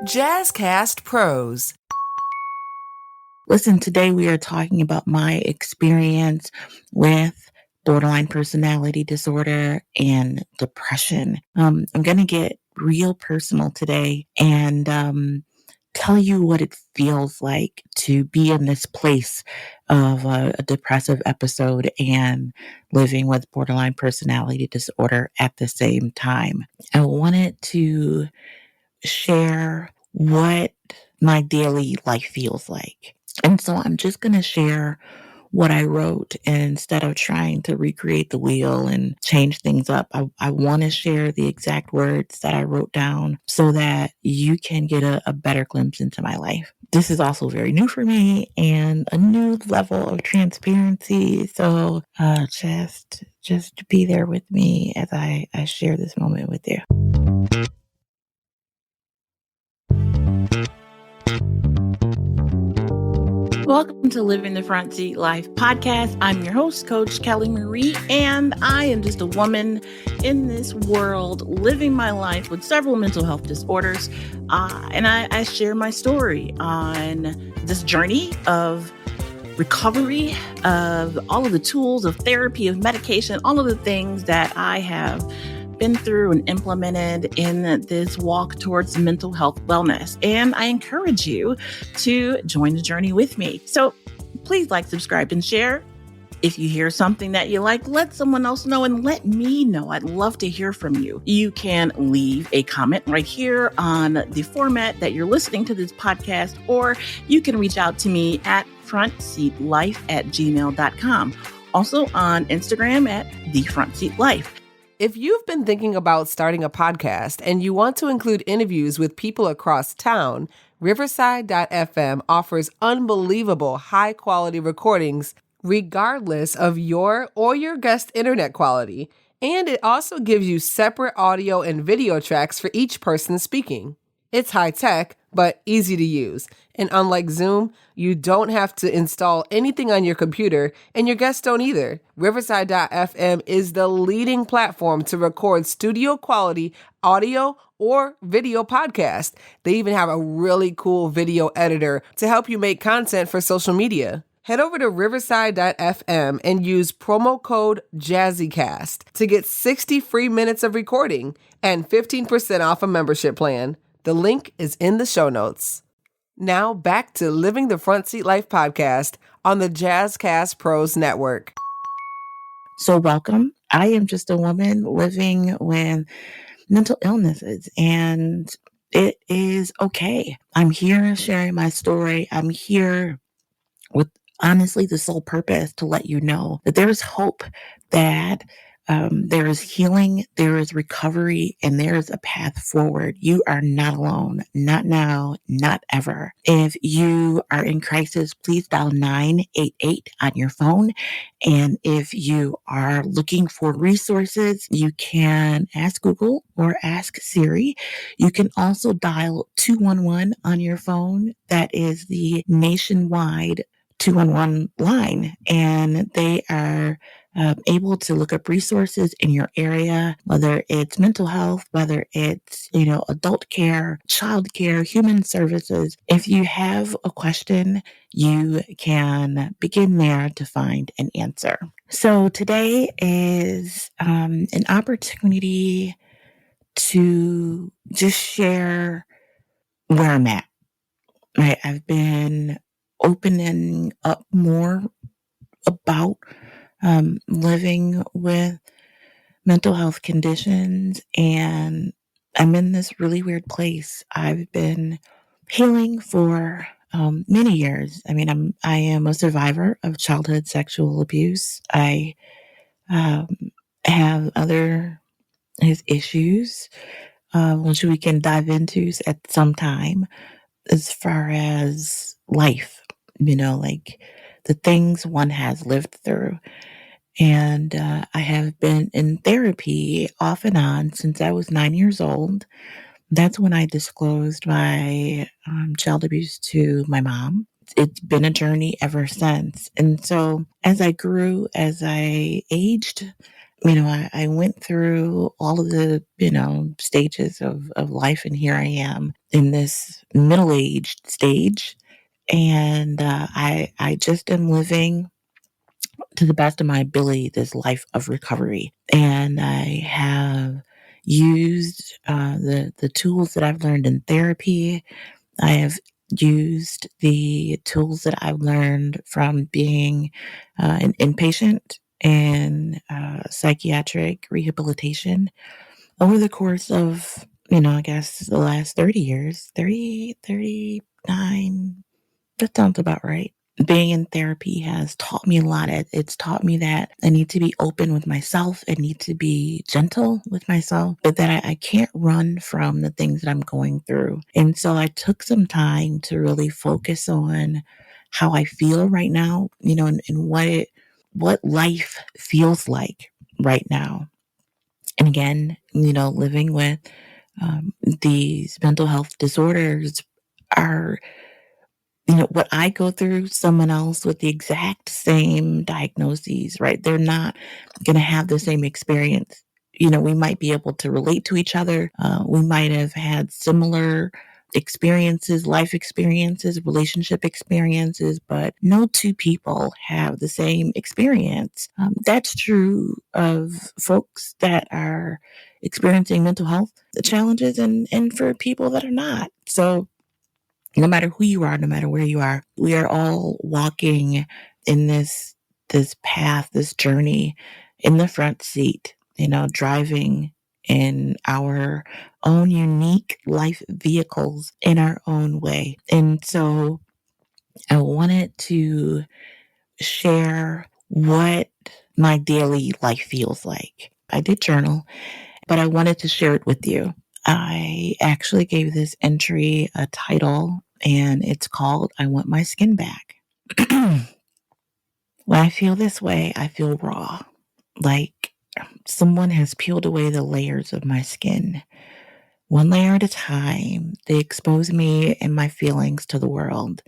Jazzcast Pros. Listen, today we are talking about my experience with borderline personality disorder and depression. I'm going to get real personal today and tell you what it feels like to be in this place of a depressive episode and living with borderline personality disorder at the same time. I wanted to share what my daily life feels like. And so I'm just going to share what I wrote instead of trying to recreate the wheel and change things up. I want to share the exact words that I wrote down so that you can get a better glimpse into my life. This is also very new for me and a new level of transparency. So just be there with me as I share this moment with you. Welcome to Living the Front Seat Life podcast. I'm your host, Coach Kelly Marie, and I am just a woman in this world living my life with several mental health disorders. And I share my story on this journey of recovery, of all of the tools of therapy, of medication, all of the things that I have been through and implemented in this walk towards mental health wellness. And I encourage you to join the journey with me. So please like, subscribe, and share. If you hear something that you like, let someone else know and let me know. I'd love to hear from you. You can leave a comment right here on the format that you're listening to this podcast, or you can reach out to me at frontseatlife@gmail.com. Also on Instagram at thefrontseatlife. If you've been thinking about starting a podcast and you want to include interviews with people across town, Riverside.fm offers unbelievable high-quality recordings regardless of your or your guest internet quality. And it also gives you separate audio and video tracks for each person speaking. It's high-tech, but easy to use. And unlike Zoom, you don't have to install anything on your computer, and your guests don't either. Riverside.fm is the leading platform to record studio-quality audio or video podcast. They even have a really cool video editor to help you make content for social media. Head over to riverside.fm and use promo code JazzyCast to get 60 free minutes of recording and 15% off a membership plan. The link is in the show notes. Now back to Living the Front Seat Life podcast on the Jazzcast Pros Network. So welcome. I am just a woman living with mental illnesses, and it is okay. I'm here sharing my story. I'm here with honestly the sole purpose to let you know that there is hope, that there is healing, there is recovery, and there is a path forward. You are not alone, not now, not ever. If you are in crisis, please dial 988 on your phone. And if you are looking for resources, you can ask Google or ask Siri. You can also dial 211 on your phone. That is the nationwide 211 line, and they are able to look up resources in your area, whether it's mental health, whether it's, adult care, child care, human services. If you have a question, you can begin there to find an answer. So today is an opportunity to just share where I'm at. Right? I've been opening up more about living with mental health conditions, and I'm in this really weird place. I've been healing for many years. I mean, I am a survivor of childhood sexual abuse. I have other issues, which we can dive into at some time, as far as life, like the things one has lived through. And I have been in therapy off and on since I was 9 years old. That's when I disclosed my child abuse to my mom. It's been a journey ever since. And so as I grew, as I aged, I went through all of the, stages of life, and here I am in this middle-aged stage. And I just am living to the best of my ability this life of recovery. And I have used the tools that I've learned in therapy. I have used the tools that I've learned from being an inpatient in psychiatric rehabilitation over the course of, I guess the last 30 years, 39. That sounds about right. Being in therapy has taught me a lot. It's taught me that I need to be open with myself. I need to be gentle with myself, but that I can't run from the things that I'm going through. And so I took some time to really focus on how I feel right now, and what life feels like right now. And again, living with these mental health disorders are, what I go through, someone else with the exact same diagnoses, right? They're not going to have the same experience. We might be able to relate to each other. We might have had similar experiences, life experiences, relationship experiences, but no two people have the same experience. That's true of folks that are experiencing mental health challenges and for people that are not. So, no matter who you are, no matter where you are, we are all walking in this path, this journey in the front seat, driving in our own unique life vehicles in our own way. And so I wanted to share what my daily life feels like. I did journal, but I wanted to share it with you. I actually gave this entry a title, and it's called I Want My Skin Back. When I feel this way, I feel raw, like someone has peeled away the layers of my skin. One layer at a time, they expose me and my feelings to the world.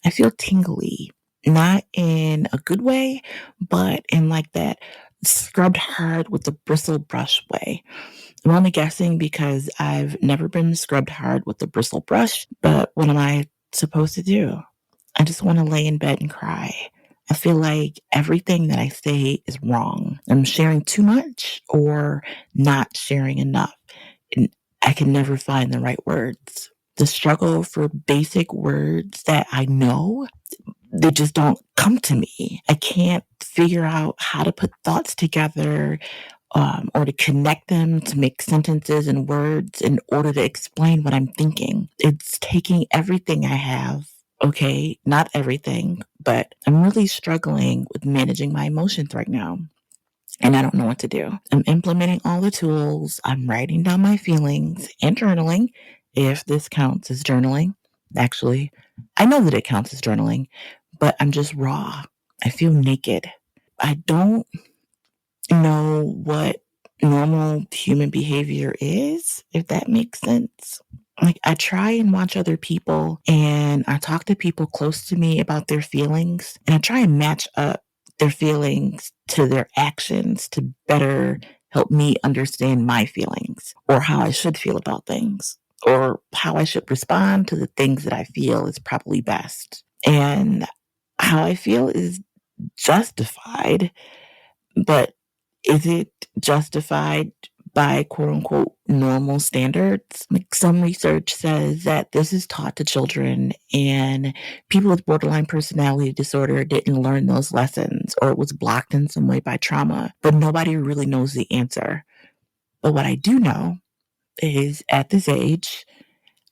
I feel tingly, not in a good way, but in like that scrubbed hard with the bristle brush way. I'm only guessing because I've never been scrubbed hard with a bristle brush, but what am I supposed to do? I just want to lay in bed and cry. I feel like everything that I say is wrong. I'm sharing too much or not sharing enough. And I can never find the right words. The struggle for basic words that I know, they just don't come to me. I can't figure out how to put thoughts together or to connect them to make sentences and words in order to explain what I'm thinking. It's taking everything I have. Okay, not everything, but I'm really struggling with managing my emotions right now. And I don't know what to do. I'm implementing all the tools. I'm writing down my feelings and journaling, if this counts as journaling. Actually, I know that it counts as journaling, but I'm just raw. I feel naked. I don't know what normal human behavior is, if that makes sense. Like, I try and watch other people and I talk to people close to me about their feelings, and I try and match up their feelings to their actions to better help me understand my feelings or how I should feel about things or how I should respond to the things that I feel is probably best. And how I feel is justified, but is it justified by quote unquote normal standards? Like, some research says that this is taught to children, and people with borderline personality disorder didn't learn those lessons, or it was blocked in some way by trauma, but nobody really knows the answer. But what I do know is at this age,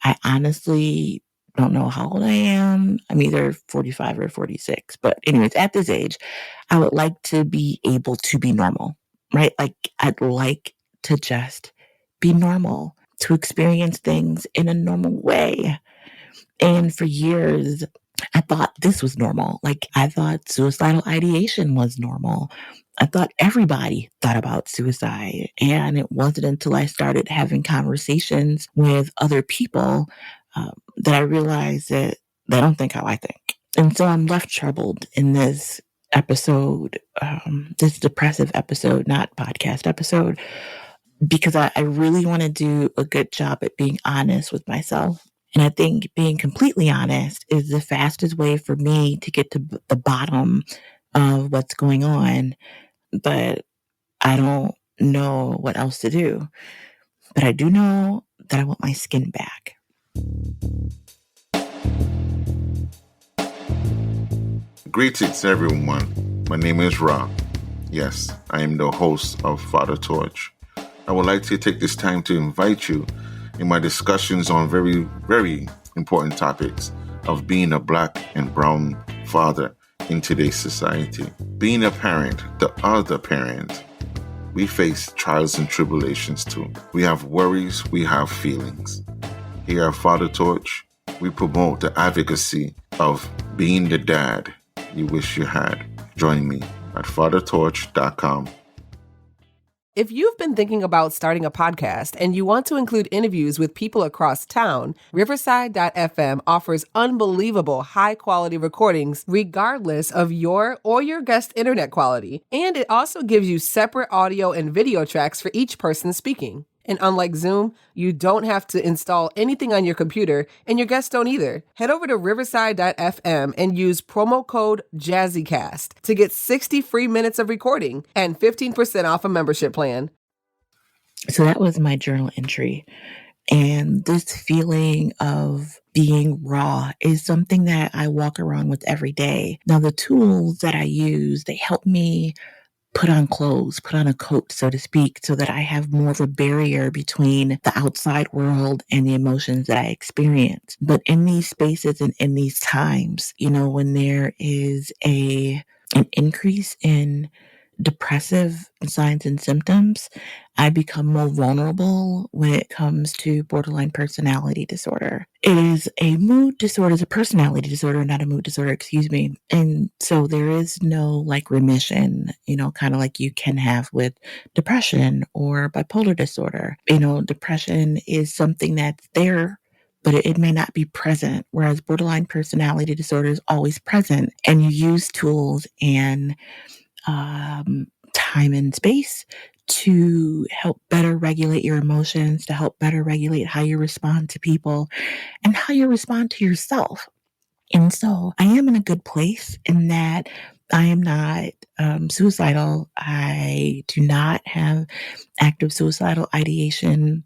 I honestly don't know how old I am. I'm either 45 or 46. But, anyways, at this age, I would like to be able to be normal, right? Like, I'd like to just be normal, to experience things in a normal way. And for years, I thought this was normal. Like, I thought suicidal ideation was normal. I thought everybody thought about suicide. And it wasn't until I started having conversations with other people that I realized that they don't think how I think. And so I'm left troubled in this episode, this depressive episode, not podcast episode, because I really want to do a good job at being honest with myself. And I think being completely honest is the fastest way for me to get to the bottom of what's going on. But I don't know what else to do. But I do know that I want my skin back. Greetings, everyone. My name is Ra. Yes, I am the host of Father Torch. I would like to take this time to invite you in my discussions on very, very important topics of being a Black and brown father in today's society. Being a parent, the other parent, we face trials and tribulations too. We have worries, we have feelings. Here at Father Torch, we promote the advocacy of being the dad you wish you had. Join me at fathertorch.com. If you've been thinking about starting a podcast and you want to include interviews with people across town, Riverside.fm offers unbelievable high-quality recordings regardless of your or your guest internet quality. And it also gives you separate audio and video tracks for each person speaking. And unlike Zoom, you don't have to install anything on your computer, and your guests don't either. Head over to riverside.fm and use promo code JazzyCast to get 60 free minutes of recording and 15% off a membership plan. So that was my journal entry. And this feeling of being raw is something that I walk around with every day. Now, the tools that I use, they help me put on clothes, put on a coat, so to speak, so that I have more of a barrier between the outside world and the emotions that I experience. But in these spaces and in these times, when there is an increase in depressive signs and symptoms, I become more vulnerable when it comes to borderline personality disorder. It is a mood disorder, it's a personality disorder, not a mood disorder, excuse me. And so there is no remission, kind of like you can have with depression or bipolar disorder. Depression is something that's there, but it may not be present, whereas borderline personality disorder is always present. And you use tools and time and space to help better regulate your emotions, to help better regulate how you respond to people and how you respond to yourself. And so I am in a good place in that I am not suicidal. I do not have active suicidal ideation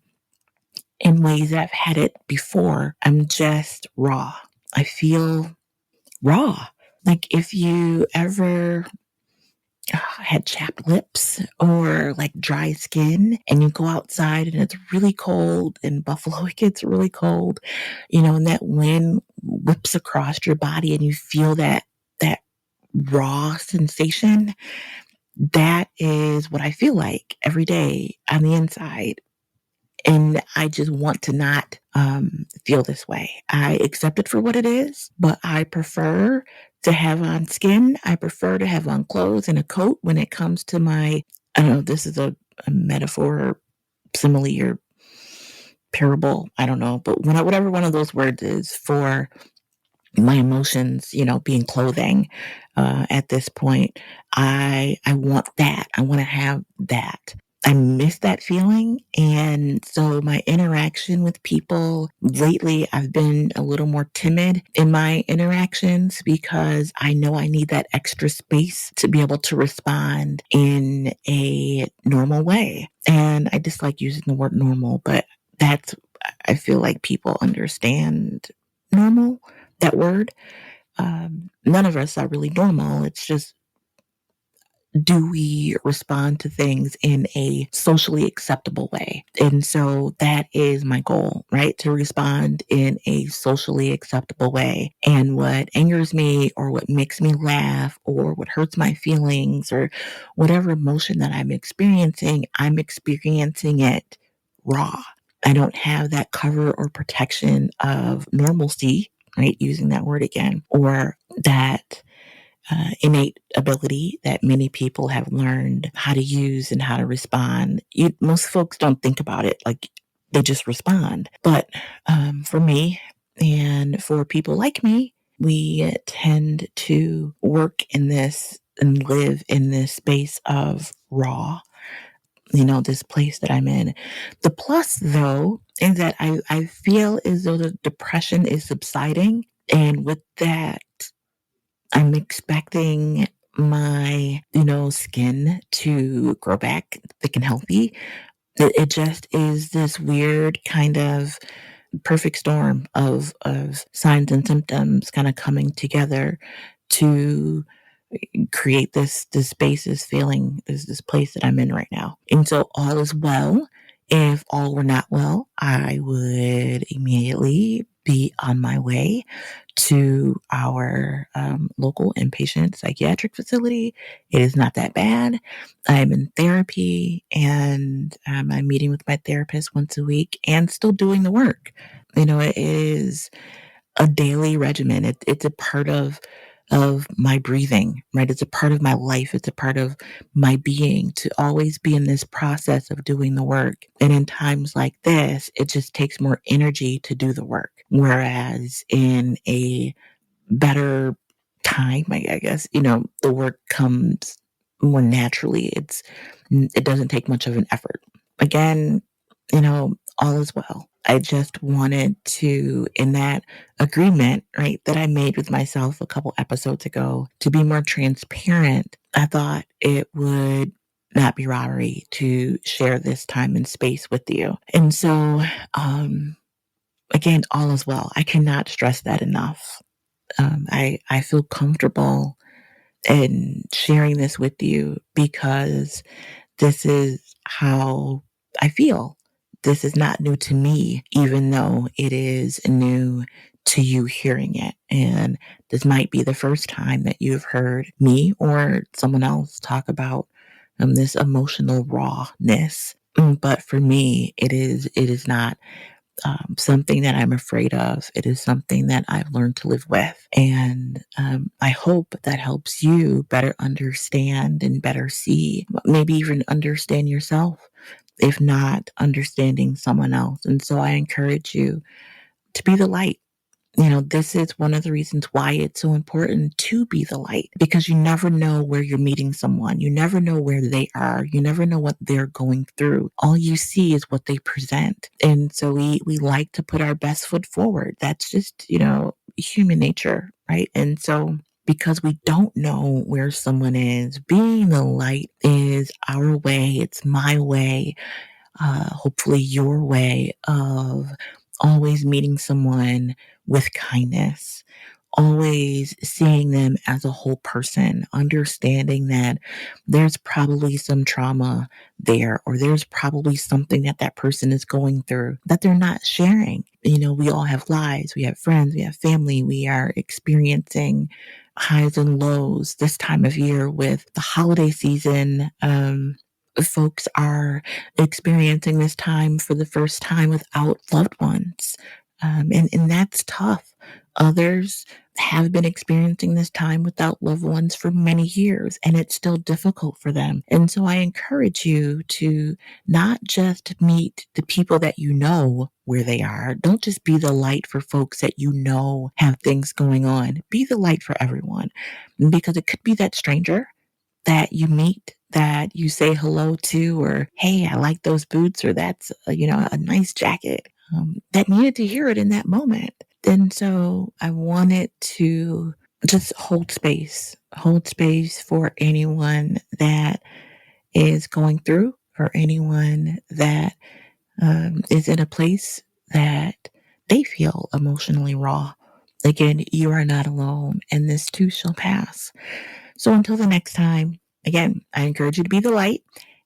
in ways that I've had it before. I'm just raw. I feel raw. Like if you ever had chapped lips or dry skin and you go outside and it's really cold, in Buffalo it gets really cold, and that wind whips across your body and you feel that raw sensation. That is what I feel like every day on the inside. And I just want to not feel this way. I accept it for what it is, but I prefer to have on skin. I prefer to have on clothes and a coat when it comes to my, I don't know, this is a metaphor, simile, or parable. I don't know, but whatever one of those words is for my emotions, being clothing at this point, I want that. I want to have that. I miss that feeling. And so my interaction with people lately, I've been a little more timid in my interactions because I know I need that extra space to be able to respond in a normal way. And I dislike using the word normal, but I feel like people understand normal, that word. None of us are really normal. It's just, do we respond to things in a socially acceptable way? And so that is my goal, right? To respond in a socially acceptable way. And what angers me or what makes me laugh or what hurts my feelings or whatever emotion that I'm experiencing it raw. I don't have that cover or protection of normalcy, right? Using that word again, or that innate ability that many people have learned how to use and how to respond. Most folks don't think about it, they just respond. But for me and for people like me, we tend to work in this and live in this space of raw, this place that I'm in. The plus, though, is that I feel as though the depression is subsiding. And with that, I'm expecting my, skin to grow back thick and healthy. It just is this weird kind of perfect storm of signs and symptoms kind of coming together to create this space, this feeling, this place that I'm in right now. And so all is well. If all were not well, I would immediately be on my way to our local inpatient psychiatric facility. It is not that bad. I'm in therapy, and I'm meeting with my therapist once a week and still doing the work. It is a daily regimen. It's a part of my breathing, right? It's a part of my life. It's a part of my being to always be in this process of doing the work. And in times like this, it just takes more energy to do the work. Whereas in a better time, I guess, the work comes more naturally. It doesn't take much of an effort. Again, all is well. I just wanted to, in that agreement, right, that I made with myself a couple episodes ago, to be more transparent. I thought it would not be robbery to share this time and space with you. And so, again, all is well. I cannot stress that enough. I feel comfortable in sharing this with you because this is how I feel. This is not new to me, even though it is new to you hearing it. And this might be the first time that you've heard me or someone else talk about this emotional rawness. But for me, it is not something that I'm afraid of. It is something that I've learned to live with. And I hope that helps you better understand and better see, maybe even understand yourself, if not understanding someone else. And so I encourage you to be the light. This is one of the reasons why it's so important to be the light, because you never know where you're meeting someone. You never know where they are. You never know what they're going through. All you see is what they present. And so we like to put our best foot forward. That's just, human nature, right? And so because we don't know where someone is, being the light is our way. It's my way. Hopefully your way of always meeting someone with kindness, always seeing them as a whole person, understanding that there's probably some trauma there, or there's probably something that person is going through that they're not sharing. We all have lives, we have friends, we have family, we are experiencing highs and lows this time of year with the holiday season. Folks are experiencing this time for the first time without loved ones. And that's tough. Others have been experiencing this time without loved ones for many years, and it's still difficult for them. And so I encourage you to not just meet the people that you know where they are. Don't just be the light for folks that you know have things going on. Be the light for everyone, because it could be that stranger that you meet, that you say hello to, or, hey, I like those boots, or that's, a nice jacket, that needed to hear it in that moment. And so I wanted to just hold space for anyone that is going through, for anyone that is in a place that they feel emotionally raw. Again, you are not alone, and this too shall pass. So until the next time, again, I encourage you to be the light,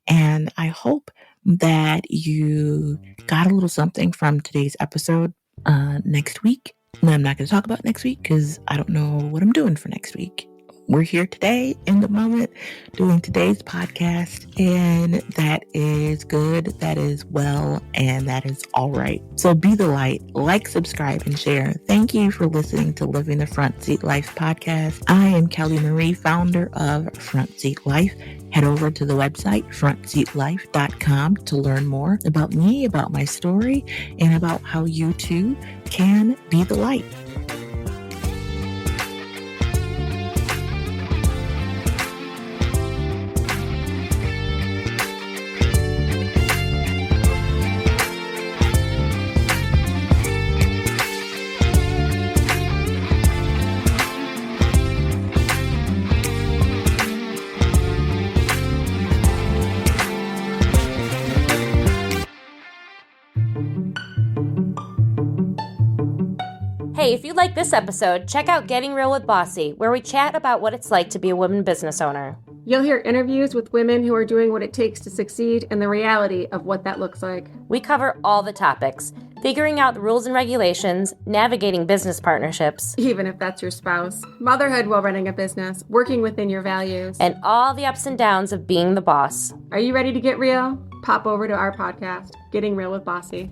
and I hope that you got a little something from today's episode. Next week, I'm not going to talk about next week because I don't know what I'm doing for next week. We're here today in the moment doing today's podcast, and that is good, that is well, and that is all right. So be the light, like, subscribe, and share. Thank you for listening to Living the Front Seat Life podcast. I am Kelly Marie, founder of Front Seat Life. Head over to the website, frontseatlife.com, to learn more about me, about my story, and about how you too can be the light. Hey, if you like this episode, check out Getting Real with Bossy, where we chat about what it's like to be a woman business owner. You'll hear interviews with women who are doing what it takes to succeed and the reality of what that looks like. We cover all the topics, figuring out the rules and regulations, navigating business partnerships, Even if that's your spouse, motherhood while running a business, working within your values, and all the ups and downs of being the boss. Are you ready to get real? Pop over to our podcast, Getting Real with Bossy.